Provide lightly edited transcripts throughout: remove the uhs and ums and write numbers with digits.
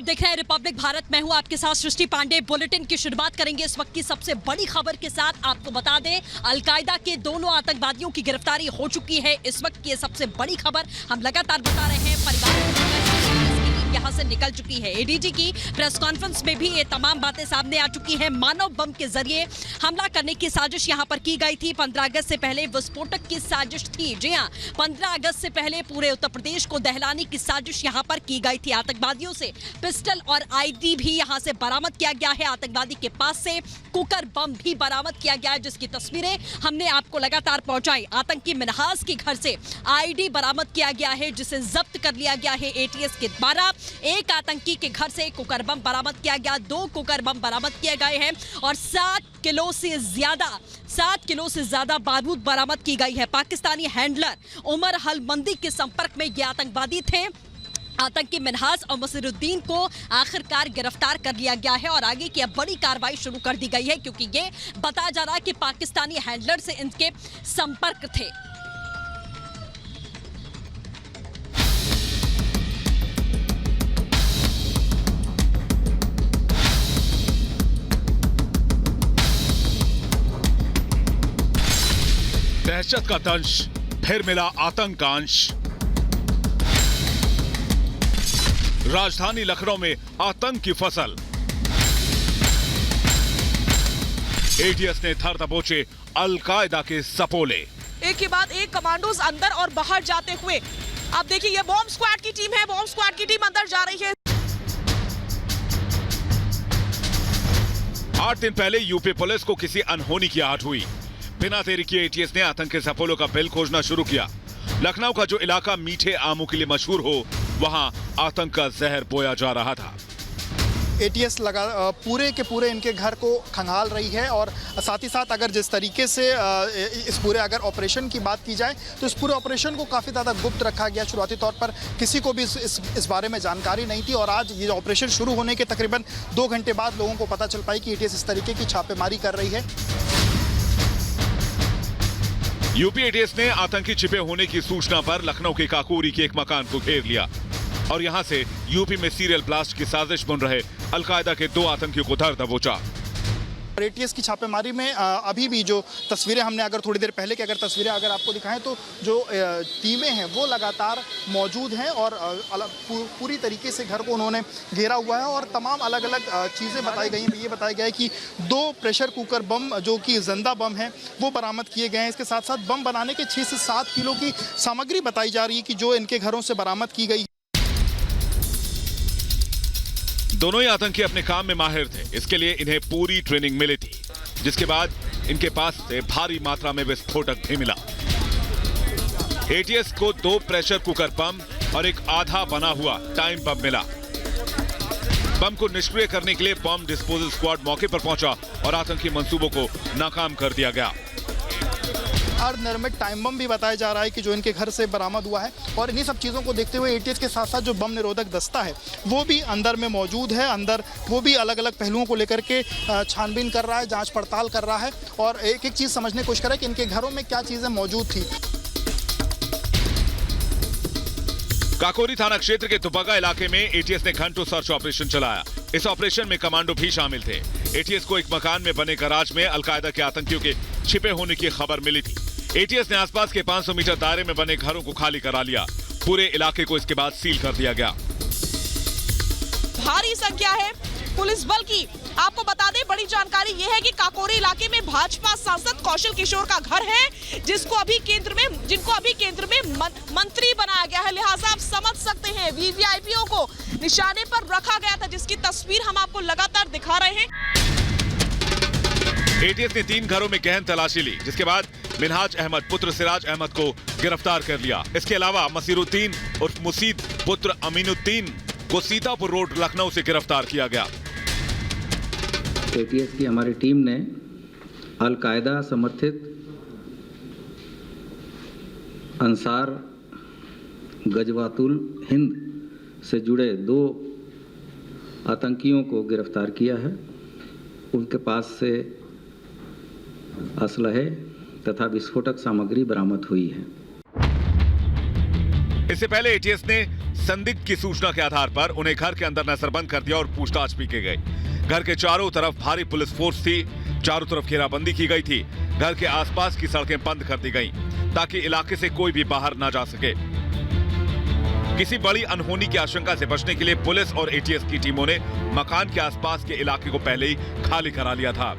आप देख रहे हैं रिपब्लिक भारत। मैं हूं आपके साथ सृष्टि पांडे। बुलेटिन की शुरुआत करेंगे इस वक्त की सबसे बड़ी खबर के साथ। आपको बता दें, अलकायदा के दोनों आतंकवादियों की गिरफ्तारी हो चुकी है। इस वक्त की सबसे बड़ी खबर हम लगातार बता रहे हैं। परिवार यहां से निकल चुकी है। एडीजी की प्रेस कॉन्फ्रेंस में भी ये तमाम बातें सामने आ चुकी हैं। मानव बम के जरिए हमला करने की साजिश यहां पर की गई थी। 15 अगस्त से पहले विस्फोटक की साजिश थी। जी हां, 15 अगस्त से पहले पूरे उत्तर प्रदेश को दहलाने की साजिश यहां पर की गई थी। आतंकवादियों से पिस्टल और आईडी भी यहां से बरामद किया गया है। आतंकवादी के पास से कुकर बम भी बरामद किया गया है, जिसकी तस्वीरें हमने आपको लगातार पहुंचाई। आतंकी मिन्हाज के घर से आईडी बरामद किया गया है, जिसे जब्त कर लिया गया है एटीएस के द्वारा। एक आतंकी के घर से कुकर बम बरामद किया गया, 2 कुकर बम बरामद किए गए हैं और 7 किलो से ज्यादा बारूद बरामद की गई है। पाकिस्तानी हैंडलर उमर हलमंदी के संपर्क में ये आतंकवादी थे। आतंकी मिन्हाज और मसीरुद्दीन को आखिरकार गिरफ्तार कर लिया गया है और आगे की अब बड़ी कार्रवाई शुरू कर दी गई है, क्योंकि ये बताया जा रहा है कि पाकिस्तानी हैंडलर से इनके संपर्क थे। दहशत का दंश, फिर मिला आतंक का अंश। राजधानी लखनऊ में आतंक की फसल। एटीएस ने धर दबोचे अलकायदा के सपोले। एक के बाद एक कमांडोज अंदर और बाहर जाते हुए। आप देखिए, ये बॉम्ब स्क्वाड की टीम है। बॉम्ब स्क्वाड की टीम अंदर जा रही है। 8 दिन पहले यूपी पुलिस को किसी अनहोनी की आहट हुई। बिना देरी किए एटीएस ने आतंक के सपोलों का बिल खोजना शुरू किया। लखनऊ का जो इलाका मीठे आमों के लिए मशहूर हो, वहां आतंक का जहर बोया जा रहा था। एटीएस पूरे के पूरे इनके घर को खंगाल रही है और साथ ही साथ अगर जिस तरीके से इस पूरे अगर ऑपरेशन की बात की जाए तो इस पूरे ऑपरेशन को काफ़ी ज़्यादा गुप्त रखा गया। शुरुआती तौर पर किसी को भी इस बारे में जानकारी नहीं थी और आज ये ऑपरेशन शुरू होने के तकरीबन 2 घंटे बाद लोगों को पता चल पाई कि एटीएस इस तरीके की छापेमारी कर रही है। यूपी एटीएस ने आतंकी छिपे होने की सूचना पर लखनऊ के काकोरी के एक मकान को घेर लिया और यहां से यूपी में सीरियल ब्लास्ट की साजिश बुन रहे अलकायदा के 2 आतंकियों को धर दबोचा। एटीएस की छापेमारी में अभी भी जो तस्वीरें हमने अगर थोड़ी देर पहले की अगर तस्वीरें अगर आपको दिखाएं तो जो टीमें हैं वो लगातार मौजूद हैं और पूरी तरीके से घर को उन्होंने घेरा हुआ है और तमाम अलग अलग चीज़ें बताई गई हैं। ये बताया गया है कि 2 प्रेशर कुकर बम जो कि जिंदा बम हैं वो बरामद किए गए हैं। इसके साथ साथ बम बनाने के 6 से 7 किलो की सामग्री बताई जा रही है कि जो इनके घरों से बरामद की गई। दोनों ही आतंकी अपने काम में माहिर थे, इसके लिए इन्हें पूरी ट्रेनिंग मिली थी, जिसके बाद इनके पास से भारी मात्रा में विस्फोटक भी मिला। एटीएस को 2 प्रेशर कुकर बम और एक आधा बना हुआ टाइम बम मिला। बम को निष्क्रिय करने के लिए बम डिस्पोजल स्क्वाड मौके पर पहुंचा और आतंकी मंसूबों को नाकाम कर दिया गया। अर्धनिर्मित टाइम बम भी बताया जा रहा है कि जो इनके घर से बरामद हुआ है और इन्हीं सब चीज़ों को देखते हुए एटीएस के साथ साथ जो बम निरोधक दस्ता है वो भी अंदर में मौजूद है। अंदर वो भी अलग अलग पहलुओं को लेकर के छानबीन कर रहा है, जांच पड़ताल कर रहा है और एक एक चीज़ समझने की कोशिश कर रहा है कि इनके घरों में क्या चीज़ें मौजूद थी। काकोरी थाना क्षेत्र के दुबग्गा इलाके में एटीएस ने घंटों सर्च ऑपरेशन चलाया। इस ऑपरेशन में कमांडो भी शामिल थे। एटीएस को एक मकान में बने गराज में अलकायदा के आतंकियों के छिपे होने की खबर मिली थी। एटीएस ने आसपास के 500 मीटर दायरे में बने घरों को खाली करा लिया। पूरे इलाके को इसके बाद सील कर दिया गया। भारी संख्या है पुलिस बल की। आपको बता दें, बड़ी जानकारी यह है कि काकोरी इलाके में भाजपा सांसद कौशल किशोर का घर है, जिनको अभी केंद्र में मंत्री बनाया गया है। लिहाजा आप समझ सकते हैं वीवीआईपीओ को निशाने पर रखा गया था, जिसकी तस्वीर हम आपको लगातार दिखा रहे हैं। एटीएस ने 3 घरों में गहन तलाशी ली, जिसके बाद मिन्हाज अहमद पुत्र सिराज अहमद को गिरफ्तार कर लिया। इसके अलावा मसीरुद्दीन उर्फ मुसीद पुत्र अमीनुद्दीन को सीतापुर रोड लखनऊ से गिरफ्तार किया गया। एटीएस की हमारी टीम ने अलकायदा समर्थित अंसार गजवातुल हिंद से जुड़े 2 आतंकियों को गिरफ्तार किया है। उनके पास से असलहे तथा विस्फोटक सामग्री बरामद हुई है। इससे पहले एटीएस ने संदिग्ध की सूचना के आधार पर उन्हें घर के अंदर नजरबंद कर दिया और पूछताछ भी की गई। घर के चारों तरफ भारी पुलिस फोर्स थी, चारों तरफ घेराबंदी की गई थी। घर के आसपास की सड़कें बंद कर दी गईं ताकि इलाके से कोई भी बाहर ना जा सके। किसी बड़ी अनहोनी की आशंका से बचने के लिए पुलिस और एटीएस की टीमों ने मकान के आसपास के इलाके को पहले ही खाली करा लिया था।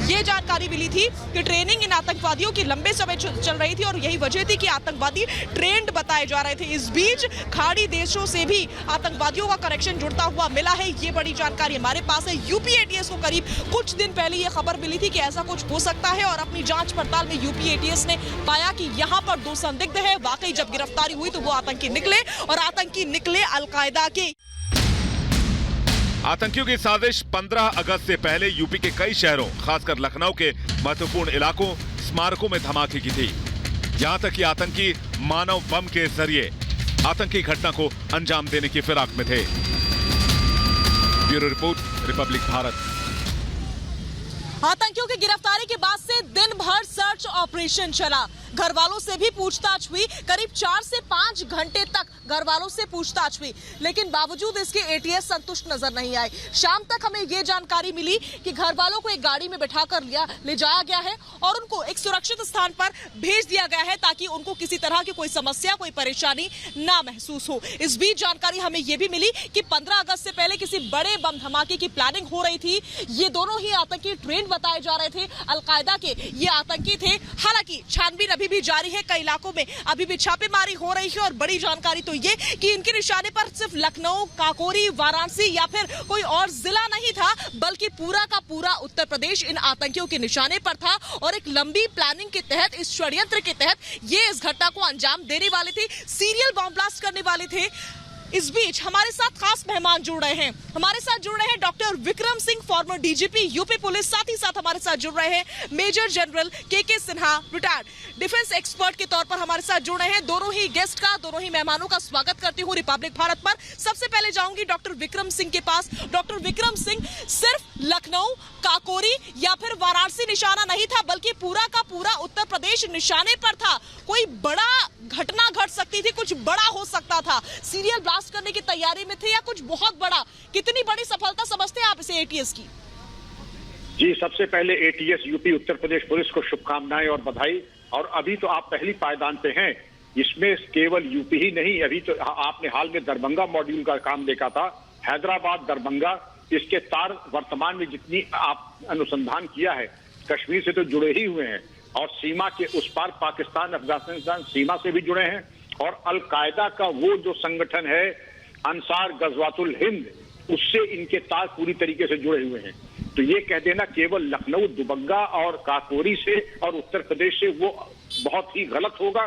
ये जानकारी मिली थी कि ट्रेनिंग इन आतंकवादियों की लंबे समय चल रही थी और यही वजह थी कि आतंकवादी ट्रेंड बताए जा रहे थे। इस बीच खाड़ी देशों से भी आतंकवादियों का कनेक्शन जुड़ता हुआ मिला है। ये बड़ी जानकारी हमारे पास है। यूपी एटीएस को करीब कुछ दिन पहले ये खबर मिली थी कि ऐसा कुछ हो सकता है और अपनी जांच पड़ताल में यूपी एटीएस ने पाया कि यहाँ पर 2 संदिग्ध है। वाकई जब गिरफ्तारी हुई तो वो आतंकी निकले और आतंकी निकले अलकायदा के। आतंकियों की साजिश 15 अगस्त से पहले यूपी के कई शहरों, खासकर लखनऊ के महत्वपूर्ण इलाकों, स्मारकों में धमाके की थी। यहां तक कि आतंकी मानव बम के जरिए आतंकी घटना को अंजाम देने की फिराक में थे। Bureau report, Republic Bharat. आतंकियों की गिरफ्तारी के बाद से दिन भर सर्च ऑपरेशन चला। घर वालों से भी पूछताछ हुई। करीब 4 से 5 घंटे तक घर वालों से पूछताछ हुई, लेकिन बावजूद इसके एटीएस संतुष्ट नजर नहीं आए। शाम तक हमें ये जानकारी मिली कि घर वालों को एक गाड़ी में बिठाकर ले जाया गया है और उनको एक सुरक्षित स्थान पर भेज दिया गया है ताकि उनको किसी तरह की कोई समस्या, कोई परेशानी ना महसूस हो। इस बीच जानकारी हमें यह भी मिली कि 15 अगस्त से पहले किसी बड़े बम धमाके की प्लानिंग हो रही थी। ये दोनों ही आतंकी ट्रेंड बताए जा रहे थे, अलकायदा के ये आतंकी थे। हालांकि छानबीन अभी भी जारी है। कई इलाकों में अभी भी छापेमारी हो रही है और बड़ी जानकारी तो ये कि इनके निशाने पर सिर्फ लखनऊ, काकोरी, वाराणसी या फिर कोई और जिला नहीं था, बल्कि पूरा का पूरा उत्तर प्रदेश इन आतंकियों के निशाने पर था और एक लंबी प्लानिंग के तहत, इस षड्यंत्र के तहत ये इस घटना को अंजाम देने वाले थे, सीरियल बॉम्ब ब्लास्ट करने वाले थे। इस बीच हमारे साथ खास मेहमान जुड़ रहे हैं। हमारे साथ जुड़ रहे हैं doctor Vikram Singh, farmer DGP UP police. साथ ही साथ हमारे साथ जुड़ रहे हैं मेजर जनरल के सिन्हा, रिटायर्ड डिफेंस एक्सपर्ट के तौर पर हमारे साथ जुड़ रहे हैं। दोनों ही गेस्ट का, दोनों ही मेहमानों का स्वागत करती हूँ रिपब्लिक भारत पर। सबसे पहले जाऊंगी डॉक्टर विक्रम सिंह के पास। डॉक्टर विक्रम सिंह, सिर्फ लखनऊ, काकोरी या फिर वाराणसी निशाना नहीं था, बल्कि पूरा का पूरा उत्तर प्रदेश निशाने पर था। कोई बड़ा घटना घट सकती थी, कुछ बड़ा हो सकता था। सीरियल ब्लास्ट करने की तैयारी में थे या कुछ बहुत बड़ा। कितनी बड़ी सफलता समझते हैं आप इसे एटीएस की? जी, सबसे पहले ATS UP Uttar Pradesh police को शुभकामनाएं और बधाई। और अभी तो आप पहली पायदान पे हैं। इसमें केवल यूपी ही नहीं, अभी तो आपने हाल में दरभंगा मॉड्यूल का काम देखा था। हैदराबाद, दरभंगा, इसके तार वर्तमान में जितनी आप अनुसंधान किया है, कश्मीर से तो जुड़े ही हुए हैं और सीमा के उस पार पाकिस्तान, अफगानिस्तान सीमा से भी जुड़े हैं। और अलकायदा का वो जो संगठन है अंसार गजवातुल हिंद, उससे इनके तार पूरी तरीके से जुड़े हुए हैं। तो ये कह देना केवल लखनऊ, दुबग्गा और काकोरी से और उत्तर प्रदेश से, वो बहुत ही गलत होगा।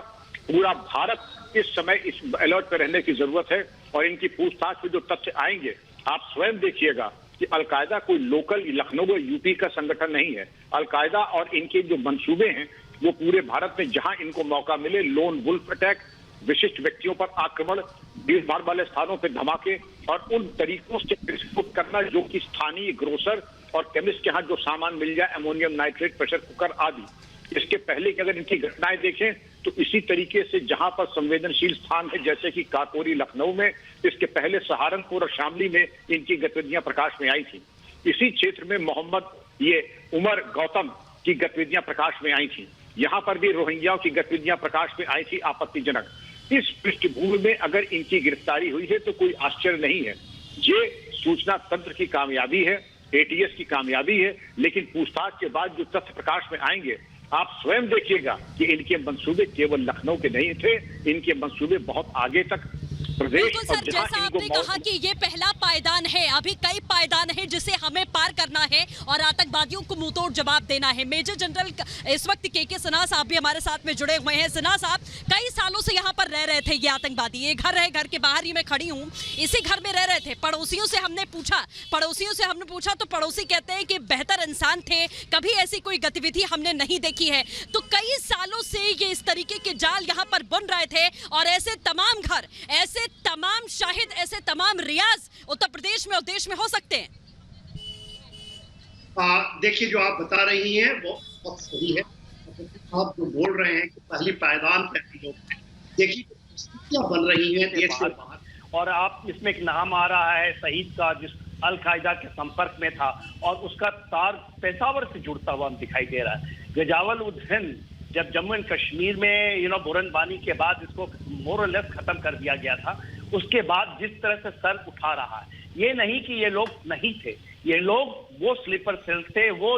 पूरा भारत इस समय इस अलर्ट पर रहने की जरूरत है और इनकी पूछताछ में जो तथ्य आएंगे, आप स्वयं देखिएगा कि अलकायदा कोई लोकल लखनऊ और यूपी का संगठन नहीं है। अलकायदा और इनके जो मंसूबे हैं वो पूरे भारत में जहां इनको मौका मिले, लोन वुल्फ अटैक, विशिष्ट व्यक्तियों पर आक्रमण, भीड़ भाड़ वाले स्थानों पर धमाके और उन तरीकों से प्रस्तुत करना जो कि स्थानीय ग्रोसर और केमिस्ट के यहाँ जो सामान मिल जाए, अमोनियम नाइट्रेट, प्रेशर कुकर आदि। इसके पहले की अगर इनकी घटनाएं देखें तो इसी तरीके से जहां पर संवेदनशील स्थान है, जैसे कि काकोरी लखनऊ में, इसके पहले सहारनपुर और शामली में इनकी गतिविधियां प्रकाश में आई थी। इसी क्षेत्र में मोहम्मद उमर गौतम की गतिविधियां प्रकाश में आई थी। यहाँ पर भी रोहिंग्याओं की गतिविधियां प्रकाश में आई थी, आपत्तिजनक। इस पृष्ठभूमि में अगर इनकी गिरफ्तारी हुई है तो कोई आश्चर्य नहीं है। ये सूचना तंत्र की कामयाबी है, एटीएस की कामयाबी है। लेकिन पूछताछ के बाद जो तथ्य प्रकाश में आएंगे, आप स्वयं देखिएगा कि इनके मंसूबे केवल लखनऊ के नहीं थे, इनके मंसूबे बहुत आगे तक प्रदेश। बिल्कुल सर, जैसा आपने कहा कि ये पहला पायदान है, अभी कई पायदान है जिसे हमें पार करना है और आतंकवादियों को मुंहतोड़ जवाब देना है। मेजर जनरल इस वक्त के सिन्हा साहब भी हमारे साथ में जुड़े हुए हैं। सिन्हा साहब, कई सालों से यहाँ पर रह रहे थे ये आतंकवादी। ये घर है, घर के बाहर ही मैं खड़ी हूँ, इसी घर में रह रहे थे। पड़ोसियों से हमने पूछा तो पड़ोसी कहते हैं कि बेहतर इंसान थे, कभी ऐसी कोई गतिविधि हमने नहीं देखी है। तो कई सालों से ये इस तरीके के जाल यहाँ पर बन रहे थे और ऐसे तमाम घर, ऐसे तमाम शाहिद, ऐसे तमाम रियाज उत्तर प्रदेश में और देश में हो सकते हैं। देखिए, जो आप बता रही हैं वो बहुत सही है। आप जो बोल रहे हैं कि पहली पायदान पे हम लोग हैं, देखिए क्या बन रही है देश से बाहर। और आप इसमें एक नाम आ रहा है शहीद का, जिस अल-कायदा के संपर्क में था और उसका तार पेशावर से जुड़ता हुआ दिखाई दे रहा है। गजावल उद हिंद जब जम्मू एंड कश्मीर में बुरनवानी के बाद इसको मोर और लेस खत्म कर दिया गया था, उसके बाद जिस तरह से सर उठा रहा है, ये नहीं कि ये लोग नहीं थे, ये लोग वो स्लीपर सेल थे, वो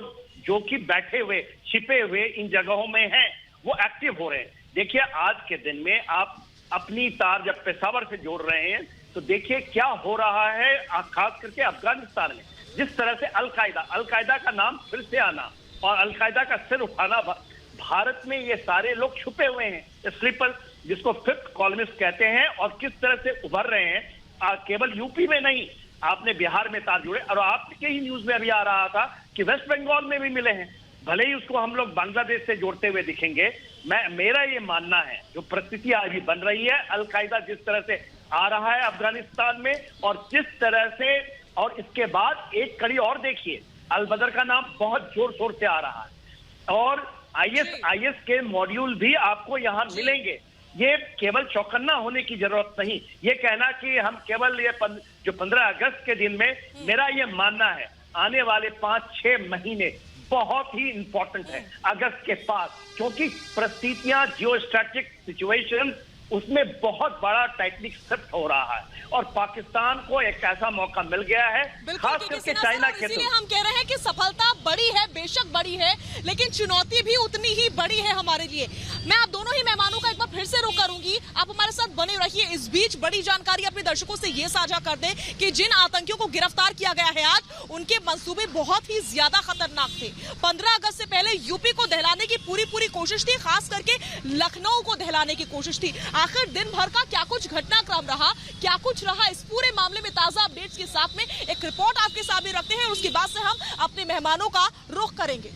जो कि बैठे हुए छिपे हुए इन जगहों में हैं, वो एक्टिव हो रहे हैं। देखिए आज के दिन में आप अपनी तार जब पेशावर से जोड़ रहे हैं तो देखिए क्या हो रहा है, खास करके अफगानिस्तान में जिस तरह से अल-कायदा का नाम फिर से आना और अल-कायदा का सिर उठाना, भारत में ये सारे लोग छुपे हुए हैं, स्लीपर जिसको फिफ्थ कॉलमिस्ट कहते हैं, और किस तरह से उभर रहे हैं। केवल यूपी में नहीं, आपने बिहार में तार जुड़े और आपके ही न्यूज में अभी आ रहा था कि वेस्ट बंगाल में भी मिले हैं। भले ही उसको हम लोग बांग्लादेश से जोड़ते हुए दिखेंगे, मेरा ये मानना है जो परिस्थिति अभी बन रही है, अल-कायदा जिस तरह से आ रहा है अफगानिस्तान में और जिस तरह से, और इसके बाद एक कड़ी और देखिए, अल-बदर का नाम बहुत जोर शोर से आ रहा है और आईएस के मॉड्यूल भी आपको यहाँ मिलेंगे। ये केवल चौकन्ना होने की जरूरत नहीं, ये कहना कि हम केवल ये जो 15 अगस्त के दिन में, मेरा ये मानना है आने वाले 5-6 महीने बहुत ही इंपॉर्टेंट है अगस्त के पास, क्योंकि परिस्थितियां जियो स्ट्रेटेजिक सिचुएशन उसमें बहुत बड़ा टेक्निक शिफ्ट हो रहा है और पाकिस्तान को एक ऐसा मौका मिल गया है, खास करके चाइना के। इसीलिए हम कह रहे हैं कि सफलता बड़ी है, बेशक बड़ी है, लेकिन चुनौती भी उतनी ही बड़ी है हमारे लिए। मैं आप दोनों ही मेहमानों का एक बार फिर से रुख करूंगी, आप हमारे साथ बने रहिए। इस बीच बड़ी जानकारी अपने दर्शकों से ये साझा कर दें कि जिन आतंकियों को गिरफ्तार किया गया है आज, उनके मंसूबे बहुत ही ज्यादा खतरनाक थे। 15 अगस्त से पहले यूपी को दहलाने की पूरी कोशिश थी, खास करके लखनऊ को दहलाने की कोशिश थी। आखिर दिन भर का क्या कुछ घटनाक्रम रहा, क्या कुछ रहा, इस पूरे मामले में ताजा अपडेट्स के साथ में एक रिपोर्ट आपके सामने रखते हैं और उसके बाद से हम अपने मेहमानों का रुख करेंगे।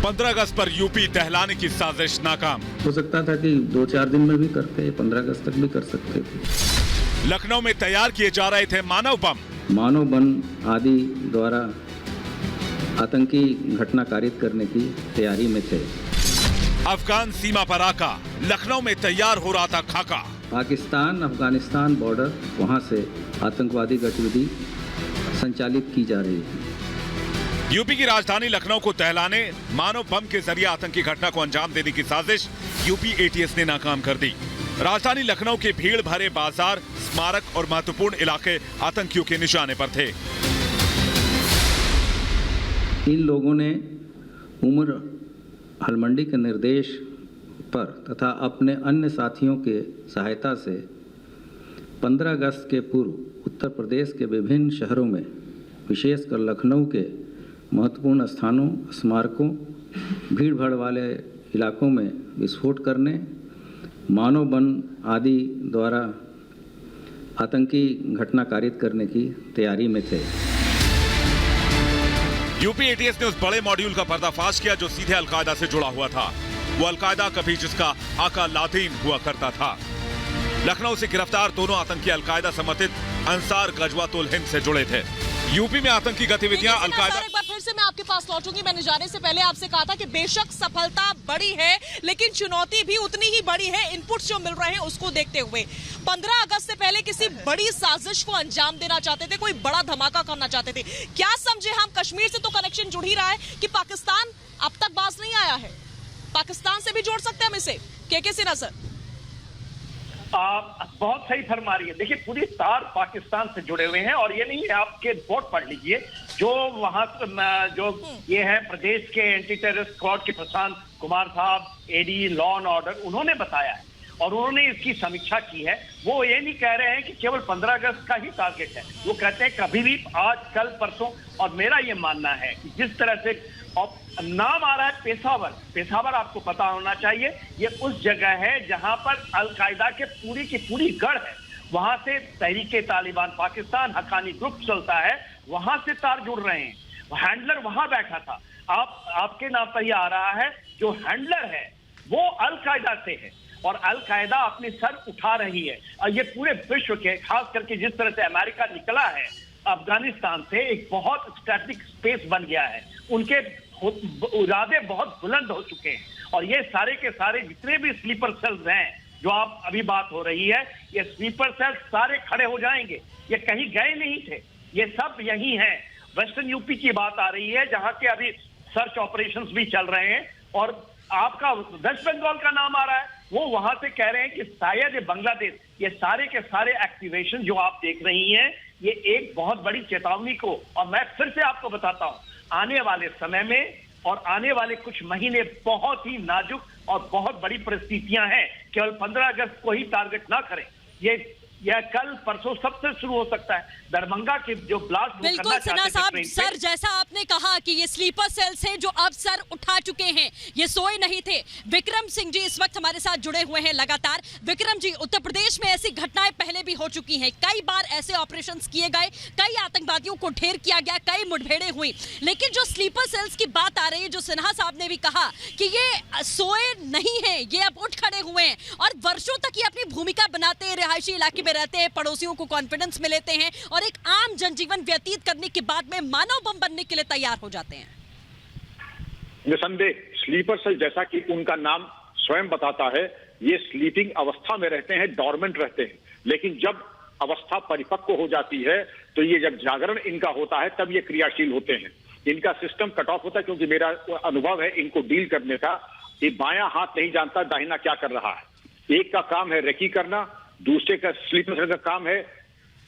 पंद्रह अगस्त पर यूपी दहलाने की साजिश नाकाम। हो सकता था कि 2-4 दिन में भी करते, 15 अगस्त तक भी कर सकते थे। लखनऊ में तैयार किए जा रहे थे मानव बम आदि द्वारा आतंकी घटना कारित करने की तैयारी में थे। अफगान सीमा पर आका, लखनऊ में तैयार हो रहा था खाका। पाकिस्तान अफगानिस्तान बॉर्डर, वहां से आतंकवादी गतिविधि संचालित की जा रही थी। यूपी की राजधानी लखनऊ को दहलाने मानव बम के जरिए आतंकी घटना को अंजाम देने की साजिश यूपी एटीएस ने नाकाम कर दी। राजधानी लखनऊ के भीड़ भरे बाजार, स्मारक और महत्वपूर्ण इलाके आतंकियों के निशाने पर थे। इन लोगों ने उमर हलमंडी के निर्देश पर तथा अपने अन्य साथियों के सहायता से 15 अगस्त के पूर्व उत्तर प्रदेश के विभिन्न शहरों में, विशेषकर लखनऊ के महत्वपूर्ण स्थानों, स्मारकों, भीड़ भाड़ वाले इलाकों में विस्फोट करने, मानव बम आदि द्वारा आतंकी घटना कारित करने की तैयारी में थे। यूपी एटीएस ने उस बड़े मॉड्यूल का पर्दाफाश किया जो सीधे अलकायदा से जुड़ा हुआ था। वो अलकायदा कभी जिसका आका लादीन हुआ करता था। लखनऊ से गिरफ्तार दोनों आतंकी अलकायदा समर्थित अंसार गजवातुल हिंद से जुड़े थे। यूपी में आतंकी गतिविधियां अलकायदा। एक बार फिर से मैं आपके पास लौटूंगी। मैंने जाने से पहले आपसे कहा था कि बेशक सफलता बड़ी है, लेकिन चुनौती भी उतनी ही बड़ी है इनपुट्स जो मिल रहे हैं उसको देखते हुए। 15 अगस्त से पहले किसी बड़ी साजिश को अंजाम देना चाहते थे, कोई बड़ा धमाका करना चाहते थे। क्या समझे हम, कश्मीर से तो कनेक्शन जुड़ ही रहा है कि पाकिस्तान अब तक बाज नहीं आया है। पाकिस्तान से भी जोड़ सकते हैं हम इसे। के सिन्हा सर, बहुत सही फरमा रही है। देखिए पूरी तार पाकिस्तान से जुड़े हुए हैं और ये नहीं है, आपके रिपोर्ट पढ़ लीजिए जो वहां जो ये है प्रदेश के एंटी टेररिस्ट स्क्वाड के प्रशांत कुमार साहब, एडी लॉ एंड ऑर्डर, उन्होंने बताया है और उन्होंने इसकी समीक्षा की है। वो ये नहीं कह रहे हैं कि केवल 15 अगस्त का ही टारगेट है, वो कहते हैं कभी भी, आज कल परसों। और मेरा ये मानना है कि जिस तरह से नाम आ रहा है पेशावर आपको पता होना चाहिए, ये उस जगह है जहां पर अलकायदा के पूरी की पूरी गढ़ है। वहां से तहरीके तालिबान पाकिस्तान, हक्कानी ग्रुप चलता है, वहां से तार जुड़ रहे हैं। हैंडलर वहां बैठा था, आपके नाम पर ही आ रहा है, जो हैंडलर है वो अलकायदा से है। और अलकायदा अपने सर उठा रही है। और ये पूरे विश्व के, खास करके जिस तरह से अमेरिका निकला है अफगानिस्तान से, एक बहुत स्ट्रैटेजिक स्पेस बन गया है। उनके इरादे बहुत बुलंद हो चुके हैं और ये सारे के सारे जितने भी स्लीपर सेल्स हैं जो आप अभी बात हो रही है, ये स्लीपर सेल्स सारे खड़े हो जाएंगे। ये कहीं गए नहीं थे, ये सब यही हैं। वेस्टर्न यूपी की बात आ रही है जहां के अभी सर्च ऑपरेशंस भी चल रहे हैं और आपका वेस्ट बंगाल का नाम आ रहा है, वो वहां से कह रहे हैं कि शायद ये बांग्लादेश, ये सारे के सारे एक्टिवेशन जो आप देख रही हैं, ये एक बहुत बड़ी चेतावनी को, और मैं फिर से आपको बताता हूं, आने वाले समय में और आने वाले कुछ महीने बहुत ही नाजुक और बहुत बड़ी परिस्थितियां हैं। केवल 15 अगस्त को ही टारगेट ना करें, यह कल परसों सबसे शुरू हो सकता है। दरभंगा के जो ब्लास्ट बिल्कुल सिन्हा साहब, सर जैसा आपने कहा कि ये स्लीपर सेल्स हैं जो अब सर उठा चुके हैं, ये सोए नहीं थे। विक्रम सिंह जी इस वक्त हमारे साथ जुड़े हुए हैं लगातार। विक्रम जी, उत्तर प्रदेश में ऐसी घटनाएं पहले भी हो चुकी हैं, कई बार ऐसे ऑपरेशंस किए गए, कई आतंकवादियों को ढेर किया गया, कई मुठभेड़ें हुई, लेकिन जो स्लीपर सेल्स की बात आ रही है, जो सिन्हा साहब ने भी कहा कि ये सोए नहीं है, ये अब उठ खड़े हुए हैं और वर्षों तक ये अपनी भूमिका बनाते हैं, रिहायशी इलाके में रहते हैं, पड़ोसियों को कॉन्फिडेंस में लेते हैं और एक आम जनजीवन व्यतीत करने के बाद में मानव बम बनने के लिए तैयार हो जाते हैं। निसंदेह स्लीपर सेल, जैसा कि उनका नाम स्वयं बताता है, ये स्लीपिंग अवस्था में रहते हैं, डॉर्मेंट रहते हैं, लेकिन जब अवस्था परिपक्व हो जाती है तो ये जब जागरण इनका होता है तब ये क्रियाशील होते हैं। इनका सिस्टम कट ऑफ होता है, क्योंकि मेरा अनुभव है इनको डील करने का, ये बायां हाथ नहीं जानता दाहिना क्या कर रहा है। एक का काम है रेकी करना, दूसरे का स्लीपर सेल का काम है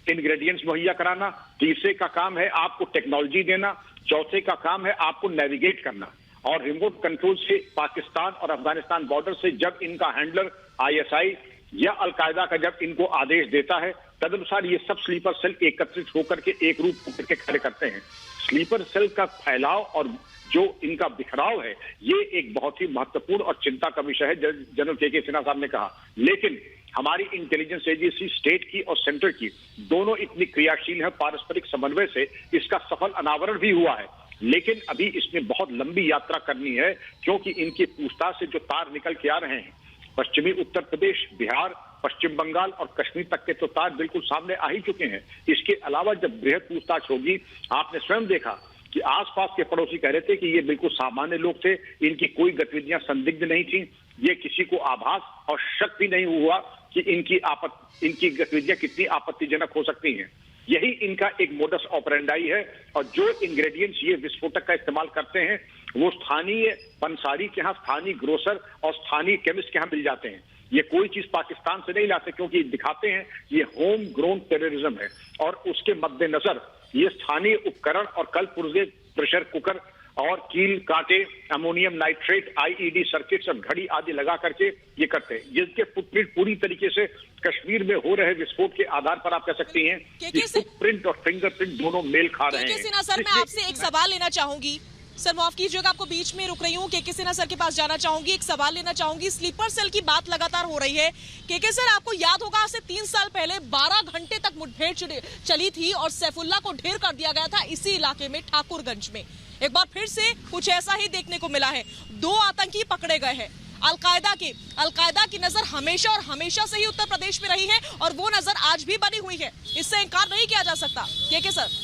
इंग्रेडिएंट्स मुहैया कराना, तीसरे का काम है आपको टेक्नोलॉजी देना, चौथे का काम है आपको नेविगेट करना। और रिमोट कंट्रोल से पाकिस्तान और अफगानिस्तान बॉर्डर से जब इनका हैंडलर आईएसआई या अलकायदा का जब इनको आदेश देता है, तदनुसार ये सब स्लीपर सेल एकत्रित होकर के एक रूप होकर के खड़े करते हैं। स्लीपर सेल का फैलाव और जो इनका बिखराव है, ये एक बहुत ही महत्वपूर्ण और चिंता का विषय है, जनरल के सिन्हा साहब ने कहा। लेकिन हमारी इंटेलिजेंस एजेंसी स्टेट की और सेंटर की दोनों इतनी क्रियाशील है, पारस्परिक समन्वय से इसका सफल अनावरण भी हुआ है। लेकिन अभी इसमें बहुत लंबी यात्रा करनी है, क्योंकि इनकी पूछताछ से जो तार निकल के आ रहे हैं, पश्चिमी उत्तर प्रदेश, बिहार, पश्चिम बंगाल और कश्मीर तक के तो तार बिल्कुल सामने आ ही चुके हैं। इसके अलावा जब बृहद पूछताछ होगी, आपने स्वयं देखा कि आसपास के पड़ोसी कह रहे थे कि ये बिल्कुल सामान्य लोग थे, इनकी कोई गतिविधियां संदिग्ध नहीं थी, ये किसी को आभास और शक भी नहीं हुआ कि इनकी गतिविधियां कितनी आपत्तिजनक हो सकती हैं। यही इनका एक मोडस ऑपरेंडाई है और जो इंग्रेडिएंट्स ये विस्फोटक का इस्तेमाल करते हैं वो स्थानीय पंसारी के यहाँ, स्थानीय ग्रोसर और स्थानीय केमिस्ट के यहाँ मिल जाते हैं। ये कोई चीज पाकिस्तान से नहीं लाते, क्योंकि दिखाते हैं ये होम ग्रोन टेररिज्म है। और उसके मद्देनजर ये स्थानीय उपकरण और कल पुर्जे, प्रेशर कुकर और कील कांटे, अमोनियम नाइट्रेट, आईईडी सर्किट्स और घड़ी आदि लगा करके ये करते हैं, जिसके फुटप्रिंट पूरी तरीके से कश्मीर में हो रहे विस्फोट के आधार पर आप कह सकती हैं कि फुटप्रिंट और फिंगरप्रिंट दोनों मेल खा रहे हैं। सिन्हा सर, मैं आपसे एक सवाल लेना चाहूंगी। सर माफ कीजिएगा, आपको बीच में रुक रही हूँ। के सिन्हा सर के पास जाना चाहूंगी, एक सवाल लेना चाहूंगी। स्लीपर सेल की बात लगातार हो रही है। के सर, आपको याद होगा आज से 3 साल पहले 12 घंटे तक मुठभेड़ चली थी और सैफुल्ला को ढेर कर दिया गया था इसी इलाके में, ठाकुरगंज में। एक बार फिर से कुछ ऐसा ही देखने को मिला है, 2 आतंकी पकड़े गए हैं। अलकायदा की नजर हमेशा और हमेशा से ही उत्तर प्रदेश में रही है और वो नजर आज भी बनी हुई है, इससे इनकार नहीं किया जा सकता। के सर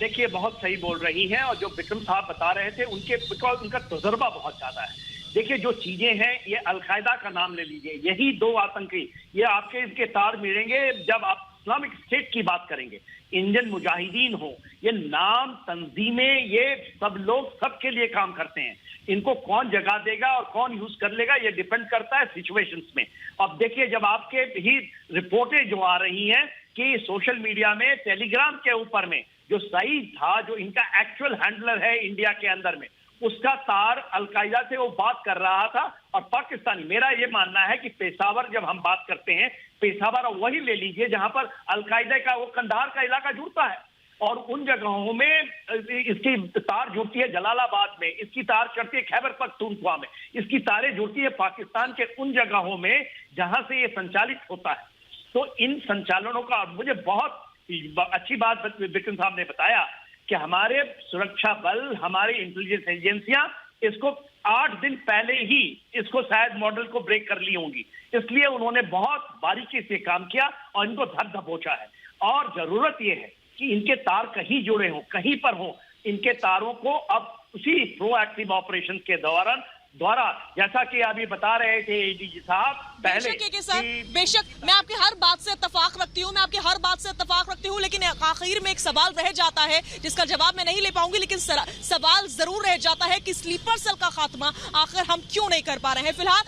देखिए, बहुत सही बोल रही हैं और जो विक्रम साहब बता रहे थे उनका तजुर्बा बहुत ज्यादा है। देखिए, जो चीजें हैं, ये अलकायदा का नाम ले लीजिए, यही 2 आतंकी, ये आपके इनके तार मिलेंगे जब आप इस्लामिक स्टेट की बात करेंगे, इंडियन मुजाहिदीन हो, ये नाम तंजीमें, ये सब लोग सबके लिए काम करते हैं। इनको कौन जगह देगा और कौन यूज कर लेगा, ये डिपेंड करता है सिचुएशंस में। अब देखिए, जब आपके ही रिपोर्टें जो आ रही हैं कि सोशल मीडिया में टेलीग्राम के ऊपर में जो सईद था, जो इनका एक्चुअल हैंडलर है इंडिया के अंदर में, उसका तार अलकायदा से वो बात कर रहा था और पाकिस्तानी, मेरा ये मानना है कि पेशावर, जब हम बात करते हैं पेशावर, वही ले लीजिए जहां पर अलकायदा का वो कंधार का इलाका जुड़ता है और उन जगहों में इसकी तार जुड़ती है जलालाबाद में, इसकी तार चढ़ती है खैबर पख्तूनख्वा में, इसकी तारें जुड़ती है पाकिस्तान के उन जगहों में जहां से ये संचालित होता है। तो इन संचालनों का मुझे बहुत अच्छी बात विक्रम साहब ने बताया कि हमारे सुरक्षा बल, हमारी इंटेलिजेंस एजेंसियां इसको 8 दिन पहले ही इसको शायद मॉडल को ब्रेक कर ली होंगी, इसलिए उन्होंने बहुत बारीकी से काम किया और इनको धर दबोचा है। और जरूरत यह है कि इनके तार कहीं जुड़े हों, कहीं पर हों, इनके तारों को अब उसी प्रोएक्टिव ऑपरेशन के द्वारा जैसा कि अभी बता रहे थे एडीजी साहब पहले बेशक मैं आपकी हर बात से इत्तेफाक रखती हूँ, लेकिन आखिर में एक सवाल रह जाता है जिसका जवाब मैं नहीं ले पाऊंगी, लेकिन सवाल जरूर रह जाता है कि स्लीपर सेल का खात्मा आखिर हम क्यों नहीं कर पा रहे हैं। फिलहाल